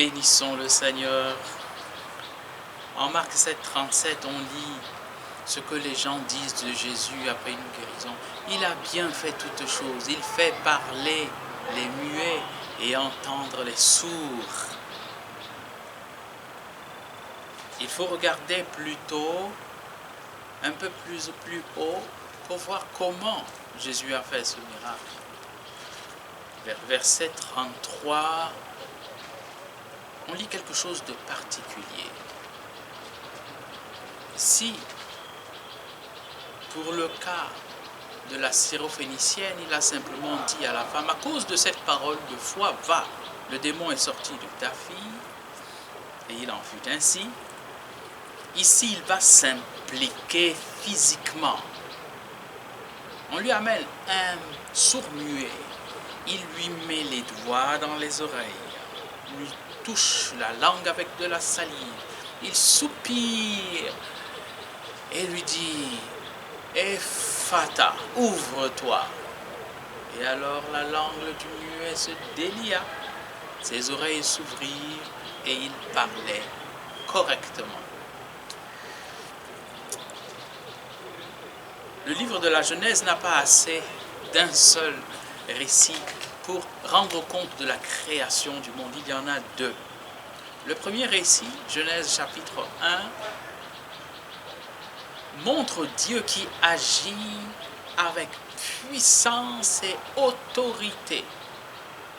Bénissons le Seigneur. En Marc 7,37, on lit ce que les gens disent de Jésus après une guérison. Il a bien fait toutes choses. Il fait parler les muets et entendre les sourds. Il faut regarder plutôt un peu plus haut pour voir comment Jésus a fait ce miracle. Vers verset 33, on lit quelque chose de particulier. Si, pour le cas de la syrophénicienne, il a simplement dit à la femme, à cause de cette parole de foi, va, le démon est sorti de ta fille, et il en fut ainsi. Ici, il va s'impliquer physiquement. On lui amène un sourd-muet, il lui met les doigts dans les oreilles, lui touche la langue avec de la salive, il soupire et lui dit « Ephata, ouvre-toi ». Et alors la langue du muet se délia, ses oreilles s'ouvrirent et il parlait correctement. Le livre de la Genèse n'a pas assez d'un seul récit pour rendre compte de la création du monde. Il y en a deux. Le premier récit, Genèse chapitre 1, montre Dieu qui agit avec puissance et autorité.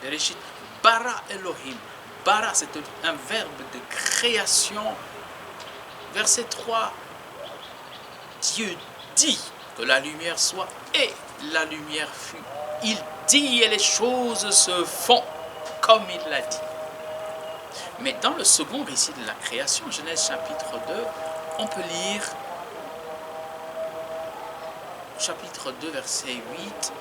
Bereshit, bara Elohim. Bara, c'est un verbe de création. Verset 3, Dieu dit que la lumière soit et la lumière fut. Il dit et les choses se font comme il l'a dit. Mais dans le second récit de la création, Genèse chapitre 2, on peut lire chapitre 2, verset 8,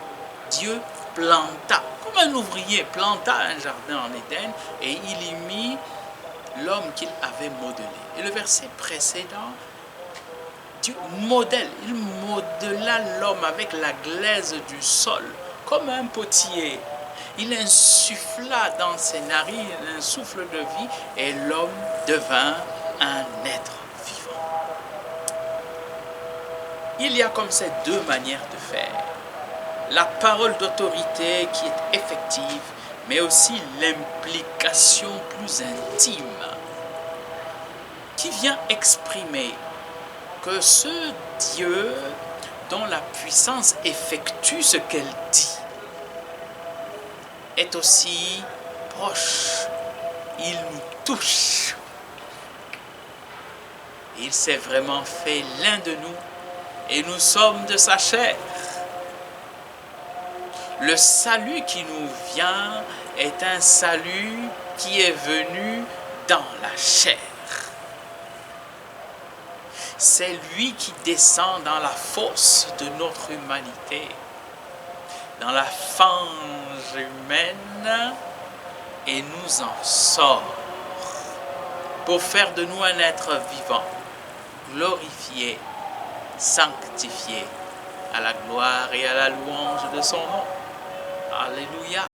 Dieu planta, comme un ouvrier planta un jardin en Éden et il y mit l'homme qu'il avait modelé. Et le verset précédent, Dieu modèle, il modela l'homme avec la glaise du sol, comme un potier. Il insuffla dans ses narines un souffle de vie et l'homme devint un être vivant. Il y a comme ces deux manières de faire. La parole d'autorité qui est effective, mais aussi l'implication plus intime qui vient exprimer que ce Dieu dont la puissance effectue ce qu'elle dit est aussi proche. Il nous touche. Il s'est vraiment fait l'un de nous et nous sommes de sa chair. Le salut qui nous vient est un salut qui est venu dans la chair. C'est lui qui descend dans la fosse de notre humanité, dans la fange humaine, et nous en sort pour faire de nous un être vivant, glorifié, sanctifié, à la gloire et à la louange de son nom. Alléluia.